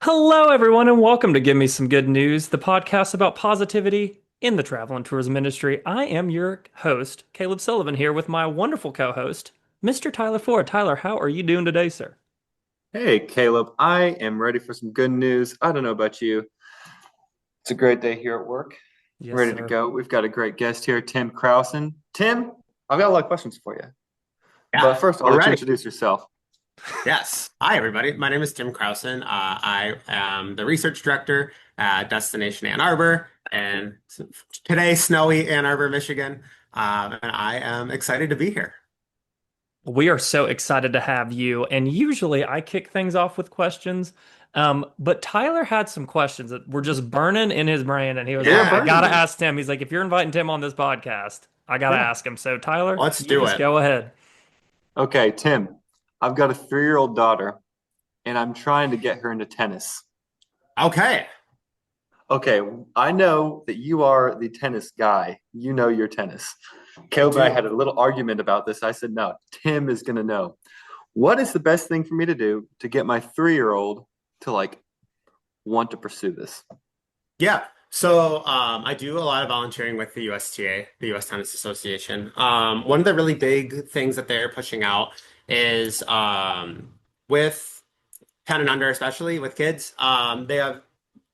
Hello, everyone, and welcome to Give Me Some Good News, the podcast about positivity in the travel and tourism industry. I am your host, Caleb Sullivan, here with my wonderful co host, Mr. Tyler Ford. Tyler, how are you doing today, sir? Hey, Caleb, I am ready for some good news. I don't know about you. It's a great day here at work. Yes, Ready to sir. go. We've got a great guest here, Tim Crouson. Tim, I've got a lot of questions for you. But Yeah, first, I'll we're let you ready. introduce yourself. Yes. Hi, everybody. My name is Tim Crouson. I am the research director at Destination Ann Arbor, and today, snowy Ann Arbor, Michigan. And I am excited to be here. We are so excited to have you. And usually I kick things off with questions. But Tyler had some questions that were just burning in his brain. And he was They were like, I Yeah, burning gotta me. ask Tim. He's like, if you're inviting Tim on this podcast, I gotta Yeah. ask him. So, Tyler, let's you do just it. go ahead. Okay, Tim, I've got a 3-year-old daughter, and I'm trying to get her into tennis. Okay. Okay, I know that you are the tennis guy. You know your tennis. I Caleb and I do. had a little argument about this. I said, no, Tim is going to know. What is the best thing for me to do to get my 3-year-old to want to pursue this? Yeah. So I do a lot of volunteering with the USTA, the U.S. Tennis Association. One of the really big things that they're pushing out is with 10 and under, especially with kids. They have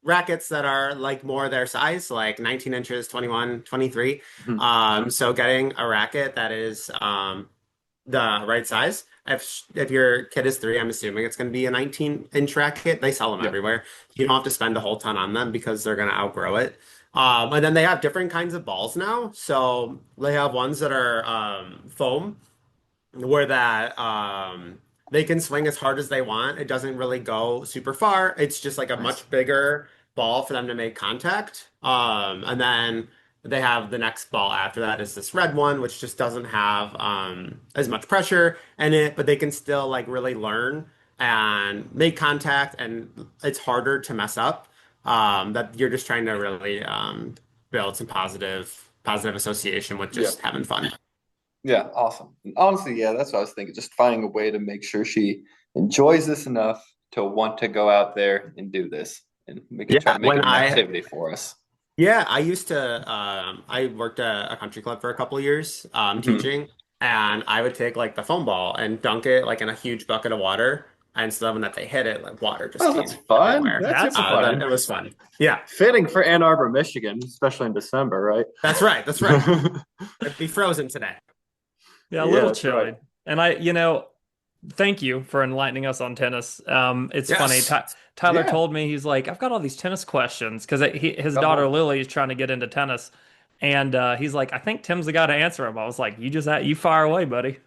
rackets that are like more their size, like 19 inches, 21, 23. Mhm. So getting a racket that is the right size. If your kid is 3, I'm assuming it's going to be a 19-inch racket. They sell them Yeah. everywhere. You don't have to spend a whole ton on them because they're going to outgrow it. And then they have different kinds of balls now. So they have ones that are foam where that they can swing as hard as they want. It doesn't really go super far. It's just like a Nice. much bigger ball for them to make contact. And then they have the next ball after that is this red one, which just doesn't have as much pressure in it, but they can still like really learn and make contact, and it's harder to mess up. That you're just trying to really build some positive association with Yeah. just having fun. Yeah. Awesome. Honestly, yeah, that's what I was thinking. Just finding a way to make sure she enjoys this enough to want to go out there and do this. And we can try Yeah, to make when it an I activity for us. yeah, I used to I worked at a country club for a couple of years Mhm. teaching, and I would take like the foam ball and dunk it like in a huge bucket of water, and so then when that they hit it, like water just Oh, that's came fun. everywhere. That's That's super That fun. it fun. was fun. Yeah, Fitting for Ann Arbor, Michigan, especially in December, right? that's right. That's right. It'd be frozen today. Yeah, a Yeah, little that's right. chilly. And thank you for enlightening us on tennis. It's funny. Yes. Tyler Yeah. told me he's like, I've got all these tennis questions because his daughter Uh-huh. Lily is trying to get into tennis, and he's like, I think Tim's the guy to answer him. I was like, you fire away, buddy.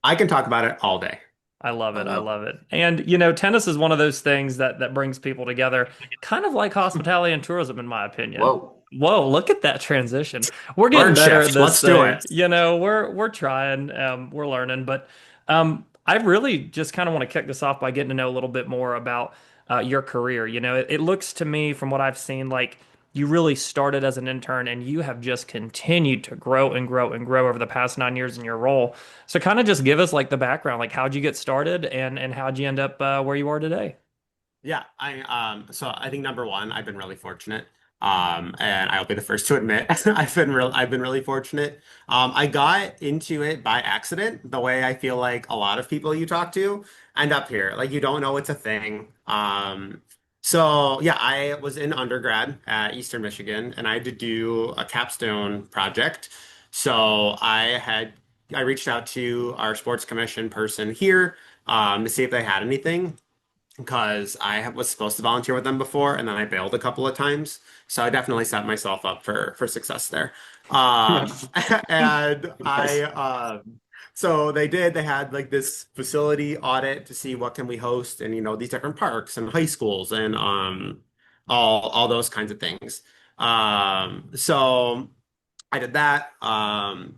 I can talk about it all day. I love I it. I know. love it. And tennis is one of those things that brings people together, kind of like hospitality and tourism, in my opinion. Whoa. Whoa, look at that transition. We're getting Word better at shift. this Let's do thing. it. We're trying, we're learning, but I really just kind of want to kick this off by getting to know a little bit more about your career. It looks to me from what I've seen like you really started as an intern and you have just continued to grow and grow and grow over the past 9 years in your role. So kind of just give us like the background, like how'd you get started and how'd you end up where you are today? Yeah, so I think number one, I've been really fortunate. And I'll be the first to admit I've been really fortunate. I got into it by accident, the way I feel like a lot of people you talk to end up here. Like you don't know it's a thing. So yeah, I was in undergrad at Eastern Michigan and I had to do a capstone project. So I reached out to our sports commission person here to see if they had anything because was supposed to volunteer with them before, and then I bailed a couple of times. So I definitely set myself up for success there. And Nice. so they did. They had like this facility audit to see what can we host, and these different parks and high schools and all those kinds of things. So I did that.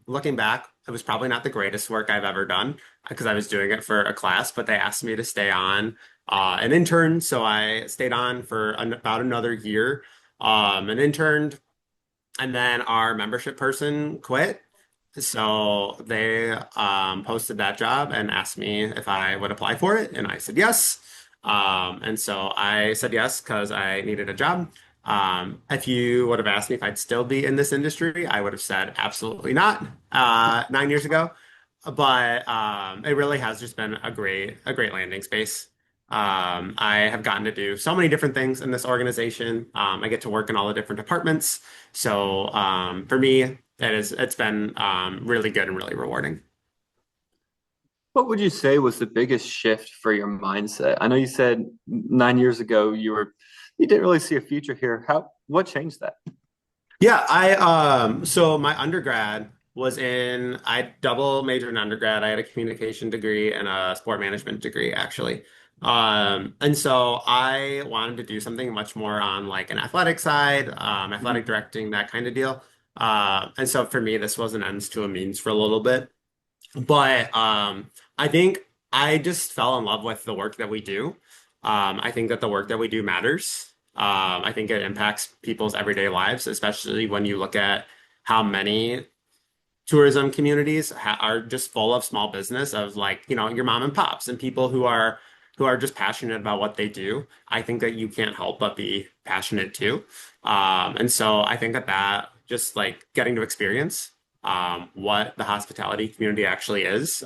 Looking back, it was probably not the greatest work I've ever done because I was doing it for a class, but they asked me to stay on an intern. So I stayed on for about another year and interned. And then our membership person quit. So they posted that job and asked me if I would apply for it. And I said yes. And so I said yes because I needed a job. If you would have asked me if I'd still be in this industry, I would have said absolutely not 9 years ago. But it really has just been a great landing space. I have gotten to do so many different things in this organization. I get to work in all the different departments. So for me, it's been really good and really rewarding. What would you say was the biggest shift for your mindset? I know you said 9 years ago you didn't really see a future here. What changed that? Yeah, so my undergrad was in I double majored in undergrad. I had a communication degree and a sport management degree actually. And so I wanted to do something much more on like an athletic side, athletic Mhm. directing, that kind of deal. And so for me, this was an ends to a means for a little bit. But I think I just fell in love with the work that we do. I think that the work that we do matters. I think it impacts people's everyday lives, especially when you look at how many tourism communities are just full of small business of like, your mom and pops and people who are just passionate about what they do. I think that you can't help but be passionate too. And so I think that just like getting to experience what the hospitality community actually is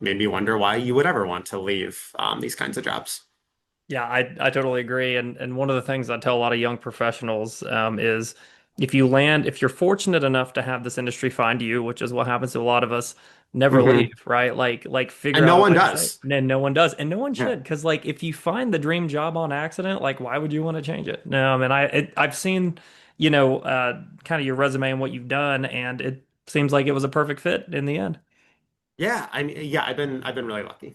made me wonder why you would ever want to leave these kinds of jobs. Yeah, I totally agree. And one of the things I tell a lot of young professionals is if you're fortunate enough to have this industry find you, which is what happens to a lot of us, never Hmm. leave, right? Like figure And out no a one way to stay. does. And no one does, and no one Yeah. should, because like if you find the dream job on accident, like why would you want to change it? No, I mean I've seen, kind of your resume and what you've done, and it seems like it was a perfect fit in the end. Yeah, I mean, yeah, I've been really lucky.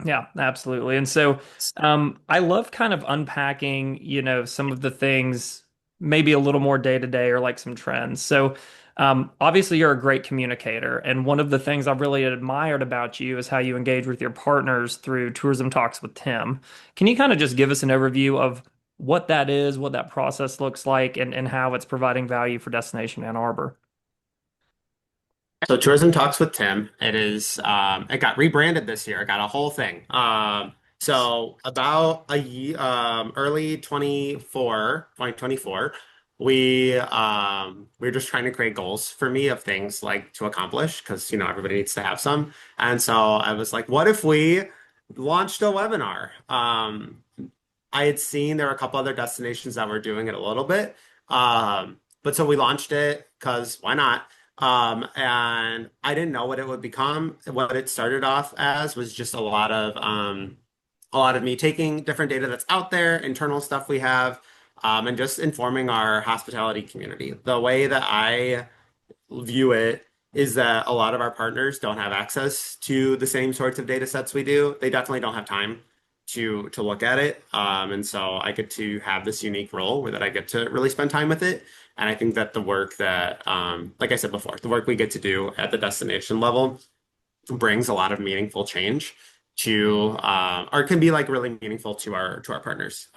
Yeah, absolutely. And so I love kind of unpacking, some of the things maybe a little more day to day or like some trends. So obviously you're a great communicator. And one of the things I've really admired about you is how you engage with your partners through Tourism Talks with Tim. Can you kind of just give us an overview of what that is, what that process looks like, and how it's providing value for Destination Ann Arbor? So Tourism Talks with Tim. It got rebranded this year. It got a whole thing. So about a year, early 2024, we were just trying to create goals for me of things like to accomplish because everybody needs to have some. And so I was like, what if we launched a webinar? I had seen there were a couple other destinations that were doing it a little bit. But so we launched it because why not? And I didn't know what it would become. What it started off as was just a lot of me taking different data that's out there, internal stuff we have, and just informing our hospitality community. The way that I view it is that a lot of our partners don't have access to the same sorts of data sets we do. They definitely don't have time to look at it. And so I get to have this unique role where that I get to really spend time with it. And I think that the work that, like I said before, the work we get to do at the destination level brings a lot of meaningful change to, or can be like really meaningful to our partners.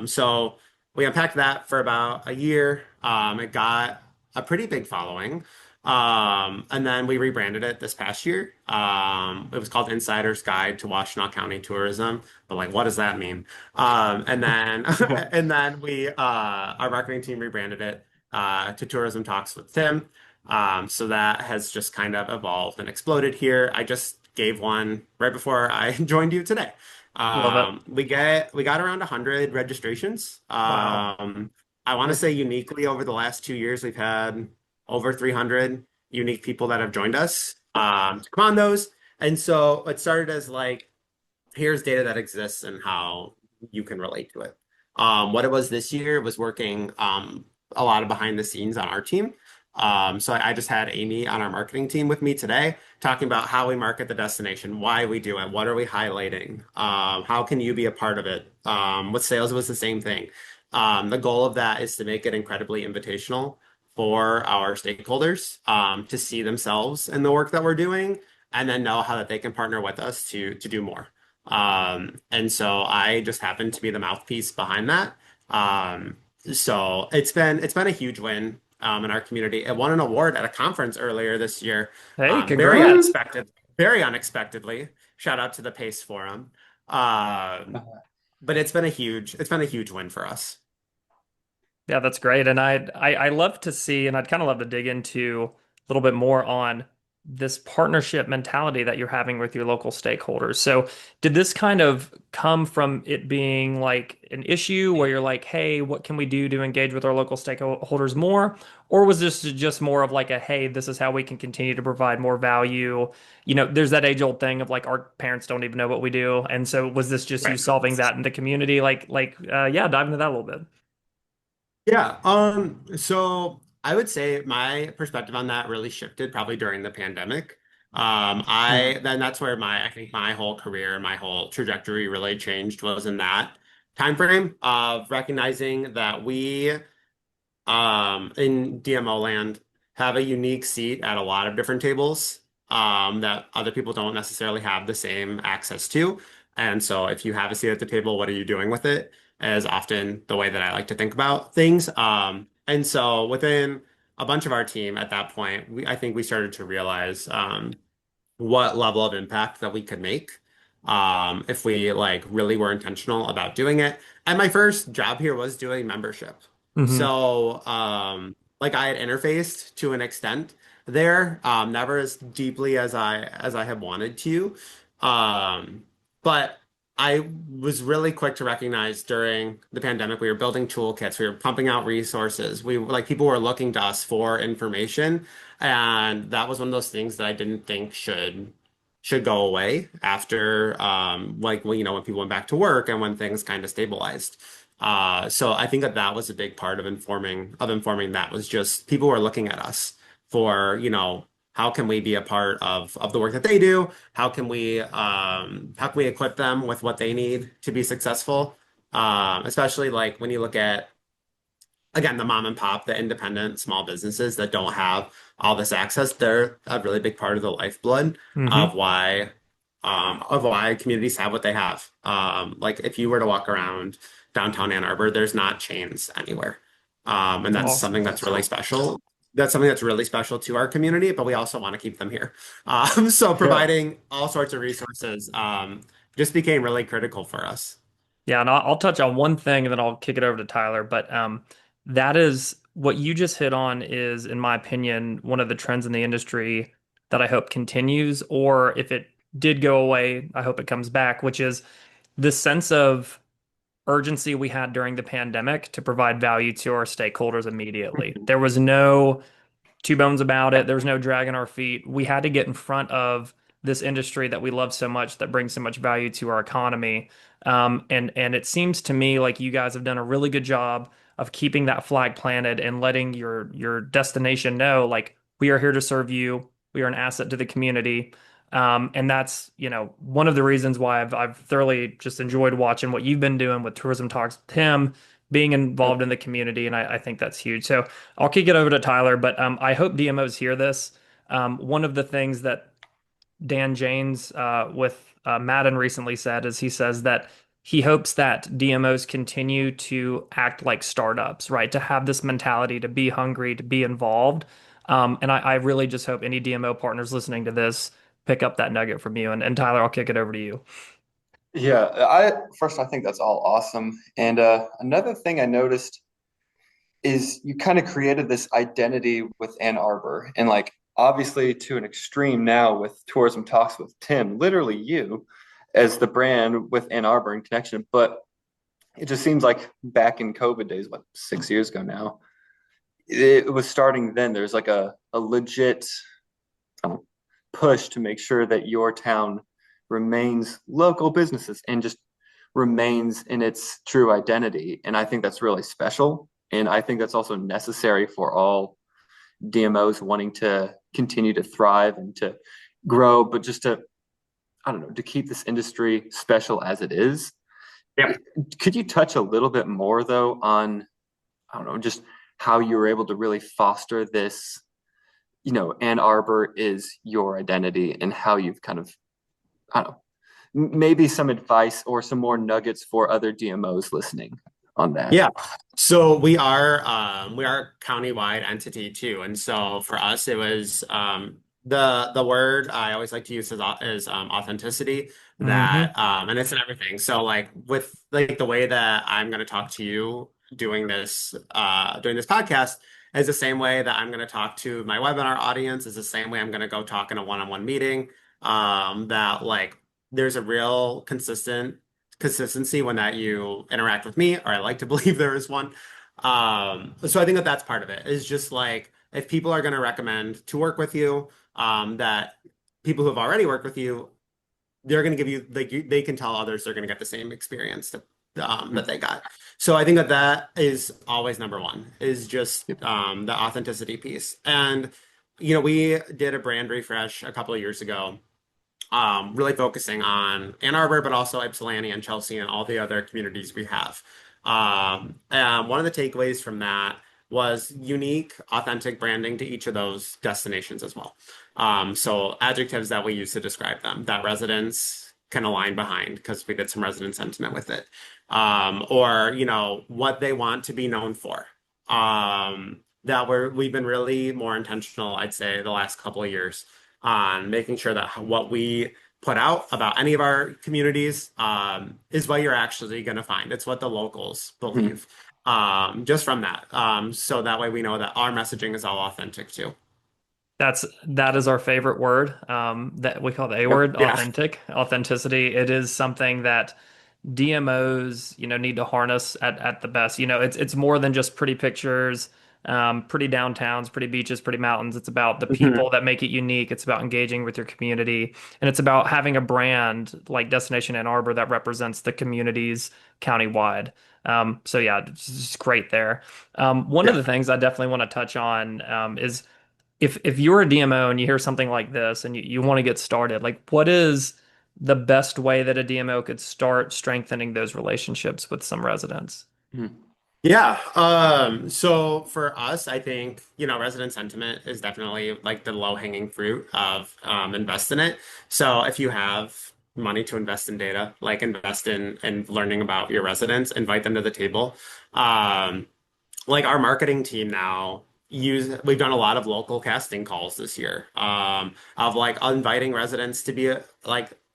So we unpacked that for about a year. It got a pretty big following. And then we rebranded it this past year. It was called Insider's Guide to Washtenaw County Tourism. But like, what does that mean? And then and then our marketing team rebranded it to Tourism Talks with Tim. So that has just kind of evolved and exploded here. I just gave one right before I joined you today. Love it. We got around 100 registrations. Wow. I want to say uniquely over the last 2 years, we've had over 300 unique people that have joined us to come on those. And so it started as like, here's data that exists and how you can relate to it. What it was this year was working a lot of behind the scenes on our team. So I just had Amy on our marketing team with me today, talking about how we market the destination, why we do it, what are we highlighting, how can you be a part of it. With sales, it was the same thing. The goal of that is to make it incredibly invitational for our stakeholders to see themselves in the work that we're doing, and then know how that they can partner with us to do more. And so I just happen to be the mouthpiece behind that. So it's been a huge win in our community. It won an award at a conference earlier this year. Hey, Very congrats. unexpected, very unexpectedly. Shout out to the Pace Forum. Um, but it's been a huge win for us. Yeah, that's great. And I love to see, and I'd kind of love to dig into a little bit more on this partnership mentality that you're having with your local stakeholders. So, did this kind of come from it being like an issue where you're like, hey, what can we do to engage with our local stakeholders more? Or was this just more of like a, hey, this is how we can continue to provide more value? You know, there's that age-old thing of like our parents don't even know what we do. And so was this just you Right. solving that in the community? Yeah, dive into that a little bit. Yeah, so I would say my perspective on that really shifted probably during the pandemic. Mhm. That's where I think my whole career, my whole trajectory really changed was in that time frame of recognizing that we in DMO land have a unique seat at a lot of different tables that other people don't necessarily have the same access to. And so if you have a seat at the table, what are you doing with it? Is often the way that I like to think about things. And so within a bunch of our team at that point, I think we started to realize what level of impact that we could make if we like really were intentional about doing it. And my first job here was doing membership. Hmm. So like I had interfaced to an extent there, never as deeply as I had wanted to. Um, but I was really quick to recognize during the pandemic, we were building toolkits, we were pumping out resources. We like people were looking to us for information. And that was one of those things that I didn't think should go away after like when when people went back to work and when things kind of stabilized. So I think that that was a big part of informing that was just people were looking at us for, how can we be a part of the work that they do? How can we equip them with what they need to be successful? Especially like when you look at again, the mom and pop, the independent small businesses that don't have all this access, they're a really big part of the lifeblood Hmm. of why communities have what they have. Like if you were to walk around downtown Ann Arbor, there's not chains anywhere. And that's Awesome. something that's really special. That's something that's really special to our community, but we also want to keep them here. So Yeah. providing all sorts of resources just became really critical for us. Yeah, and I'll touch on one thing and then I'll kick it over to Tyler. But that is what you just hit on is, in my opinion, one of the trends in the industry that I hope continues, or if it did go away, I hope it comes back, which is this sense of urgency we had during the pandemic to provide value to our stakeholders immediately. There was no two bones about it. There was no dragging our feet. We had to get in front of this industry that we love so much that brings so much value to our economy. And it seems to me like you guys have done a really good job of keeping that flag planted and letting your destination know, like, we are here to serve you. We are an asset to the community. And that's, one of the reasons why I've thoroughly just enjoyed watching what you've been doing with Tourism Talks with Tim, being involved in the community, and I think that's huge. So I'll kick it over to Tyler, but I hope DMOs hear this. One of the things that Dan Janes with Madden recently said is he says that he hopes that DMOs continue to act like startups, right? To have this mentality, to be hungry, to be involved. And I really just hope any DMO partners listening to this pick up that nugget from you. And Tyler, I'll kick it over to you. Yeah, I think that's all awesome. And another thing I noticed is you kind of created this identity with Ann Arbor, and like obviously to an extreme now with Tourism Talks with Tim, literally you as the brand with Ann Arbor in connection. But it just seems like back in COVID days, what, 6 years ago now, it was starting then. There's like a legit um, push to make sure that your town remains local businesses and just remains in its true identity. And I think that's really special. And I think that's also necessary for all DMOs wanting to continue to thrive and to grow, but just to, I don't know, to keep this industry special as it is. Yeah. Could you touch a little bit more though on, I don't know, just how you were able to really foster this, Ann Arbor is your identity and how you've kind of, I don't know, maybe some advice or some more nuggets for other DMOs listening on that. Yeah. So we are a countywide entity too. And so for us it was the word I always like to use is authenticity. Hmm. And it's in everything. So like with like the way that I'm going to talk to you doing this podcast is the same way that I'm going to talk to my webinar audience, is the same way I'm going to go talk in a one-on-one meeting. That like there's a real consistency when that you interact with me, or I like to believe there is one. So I think that that's part of it, is just like if people are going to recommend to work with you, that people who have already worked with you, they're going to give you like they can tell others they're going to get the same experience that Mm. they got. So I think that that is always number one, is just Yep. the authenticity piece. And you know, we did a brand refresh a couple of years ago, really focusing on Ann Arbor, but also Ypsilanti and Chelsea and all the other communities we have. And one of the takeaways from that was unique, authentic branding to each of those destinations as well. So adjectives that we use to describe them that residents can align behind, because we did some resident sentiment with it. Or, you know, what they want to be known for. That we've been really more intentional, I'd say, the last couple of years on making sure that what we put out about any of our communities is what you're actually going to find. It's what the locals Mhm. believe, just from that. So that way we know that our messaging is all authentic too. That is our favorite word, that we call the A Yep. word, Yeah. authenticity. It is something that DMOs, need to harness at the best. It's more than just pretty pictures, pretty downtowns, pretty beaches, pretty mountains. It's about the Mhm. people that make it unique. It's about engaging with your community, and it's about having a brand like Destination Ann Arbor that represents the communities countywide. So yeah, it's just great there. One of Yeah. the things I definitely want to touch on is if you're a DMO and you hear something like this and you want to get started, like what is the best way that a DMO could start strengthening those relationships with some residents? Mhm. Yeah. So for us, I think, you know, resident sentiment is definitely like the low-hanging fruit of invest in it. So if you have money to invest in data, like invest in learning about your residents, invite them to the table. Um, like our marketing team now we've done a lot of local casting calls this year, of like inviting residents to be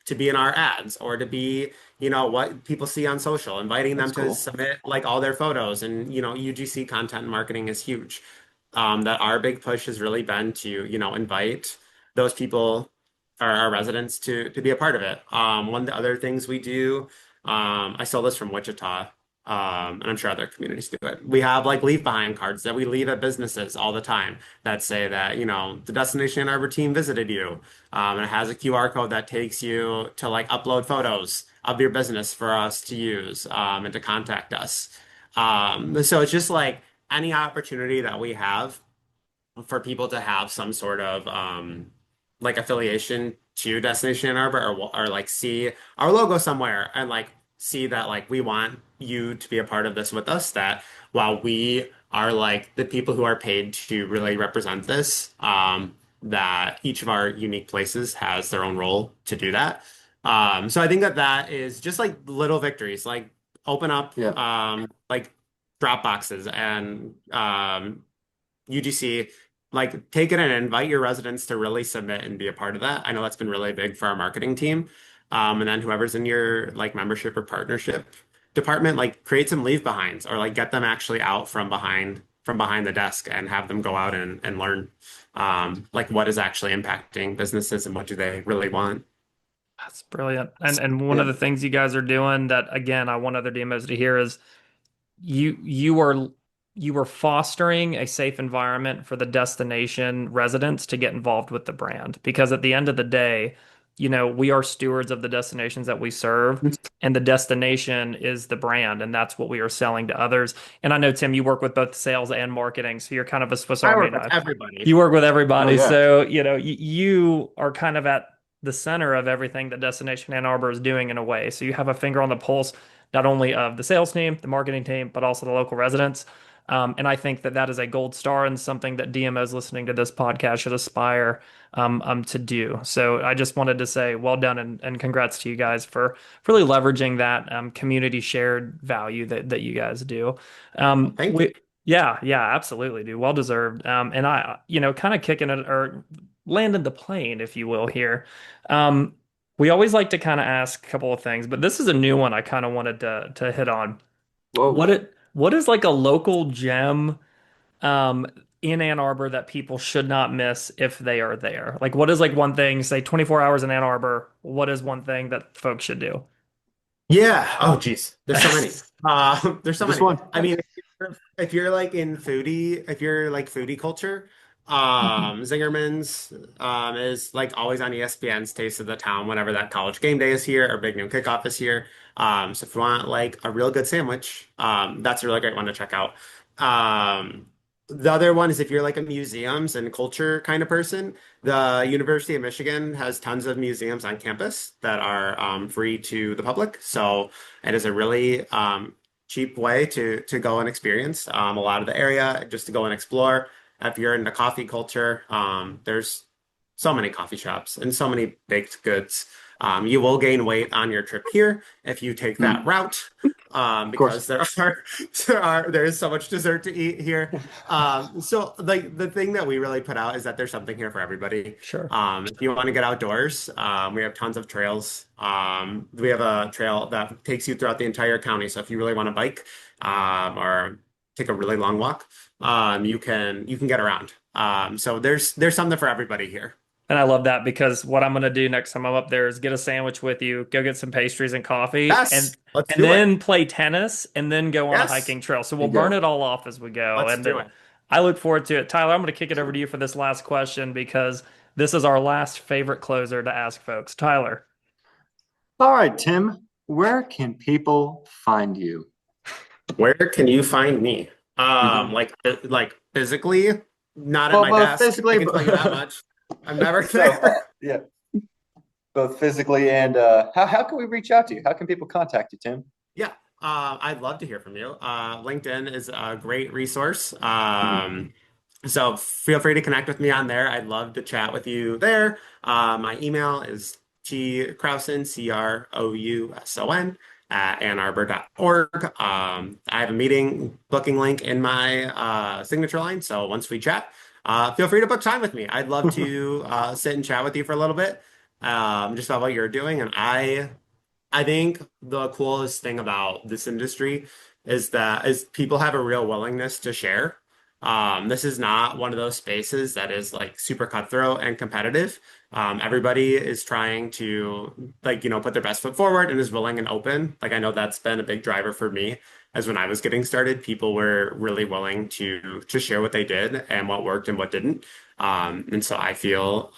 to be in our ads, or to be, you know, what people see on social, inviting them That's to cool. submit like all their photos. And you know, UGC content marketing is huge. That our big push has really been to, you know, invite those people, our residents, to be a part of it. One of the other things we do, I stole this from Wichita, and I'm sure other communities do it. We have like leave behind cards that we leave at businesses all the time that say that, you know, the Destination Ann Arbor team visited you. And it has a QR code that takes you to like upload photos of your business for us to use, and to contact us. So it's just like any opportunity that we have for people to have some sort of like affiliation to Destination Ann Arbor, or like see our logo somewhere and like see that like we want you to be a part of this with us, that while we are like the people who are paid to really represent this, that each of our unique places has their own role to do that. So I think that that is just like little victories, like open up Yeah. like drop boxes and UGC, like take it and invite your residents to really submit and be a part of that. I know that's been really big for our marketing team. And then whoever's in your like membership or partnership department, like create some leave behinds, or like get them actually out from behind the desk and have them go out and learn like what is actually impacting businesses and what do they really want. That's brilliant. And one of Yeah. the things you guys are doing that again I want other DMOs to hear is you are fostering a safe environment for the destination residents to get involved with the brand, because at the end of the day, we are stewards of the destinations that we serve, and the destination is the brand, and that's what we are selling to others. And I know, Tim, you work with both sales and marketing, so you're kind of a Swiss I Army work with knife. everybody. You work with Oh everybody, yeah. so you are kind of at the center of everything that Destination Ann Arbor is doing in a way. So you have a finger on the pulse not only of the sales team, the marketing team, but also the local residents. And I think that that is a gold star and something that DMOs listening to this podcast should aspire to do. So I just wanted to say well done, and congrats to you guys for really leveraging that community shared value that you guys do. Well, thank you. Yeah, yeah, absolutely, dude. Well deserved. And I, kind of kicking it or landed the plane, if you will, here. Um, we always like to kind of ask a couple of things, but this is a new one I kind of wanted to hit on. Whoa. What is like a local gem um in Ann Arbor that people should not miss if they are there? Like what is like one thing, say 24 hours in Ann Arbor, what is one thing that folks should do? Yeah. Oh, geez. There's so many. There's so Just many. one. I mean, if you're like in foodie, if you're like foodie culture, Zingerman's is like always on ESPN's Taste of the Town whenever that college game day is here or big noon kickoff is here. So if you want like a real good sandwich, that's a really great one to check out. Um, the other one is if you're like a museums and culture kind of person. The University of Michigan has tons of museums on campus that are free to the public. So it is a really cheap way to go and experience a lot of the area, just to go and explore. If you're into coffee culture, there's so many coffee shops and so many baked goods. You will gain weight on your trip here if you take that Mm, route, of course. because there is so much dessert to eat here. So like the thing that we really put out is that there's something here for everybody. Sure. If you want to get outdoors, we have tons of trails. We have a trail that takes you throughout the entire county. So if you really want to bike, or take a really long walk, you can get around. So there's something for everybody here. And I love that because what I'm gonna do next time I'm up there is get a sandwich with you, go get some pastries and coffee, Yes, let's and do it. then play tennis, and then go on a Yes, hiking trail. So There we'll you burn go. it all off as we go. let's And do it. I look forward to it. Tyler, I'm gonna kick it over to you for this last question because this is our last favorite closer to ask folks. Tyler. All right, Tim, where can people find you? Where can you find me? Hmm. Like physically, not at Well, my both desk. I physically, can tell you that much. I'm never so there. yeah, both physically and how can we reach out to you? How can people contact you, Tim? Yeah, I'd love to hear from you. LinkedIn is a great resource. Mhm. So feel free to connect with me on there. I'd love to chat with you there. My email is tcrouson, Crouson, at annarbor.org. I have a meeting booking link in my signature line. So once we chat, feel free to book time with me. I'd love to sit and chat with you for a little bit, just about what you're doing. And I think the coolest thing about this industry is people have a real willingness to share. This is not one of those spaces that is like super cutthroat and competitive. Everybody is trying to like, put their best foot forward and is willing and open. Like I know that's been a big driver for me as when I was getting started, people were really willing to share what they did and what worked and what didn't. And so I feel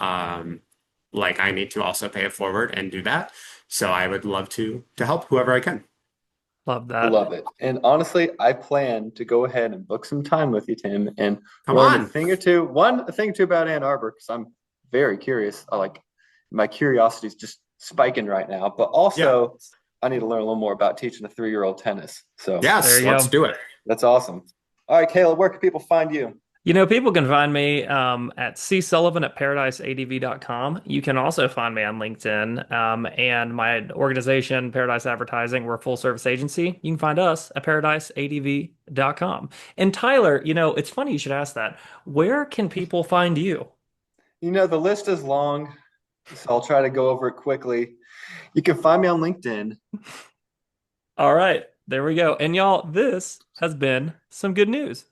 like I need to also pay it forward and do that. So I would love to help whoever I can. Love I that. love it. And honestly, I plan to go ahead and book some time with you, Tim, and Come learn on. a thing or two about Ann Arbor, because I'm very curious. My curiosity is just spiking right now, but Yeah. also I need to learn a little more about teaching a 3-year-old tennis. So There Yes, you let's go. do it. that's awesome. All right, Caleb, where can people find you? People can find me at csullivan at paradiseadv.com. You can also find me on LinkedIn and my organization, Paradise Advertising. We're a full service agency. You can find us at paradiseadv.com. And Tyler, it's funny you should ask that. Where can people find you? The list is long, so I'll try to go over it quickly. You can find me on LinkedIn. All right, there we go. And y'all, this has been some good news.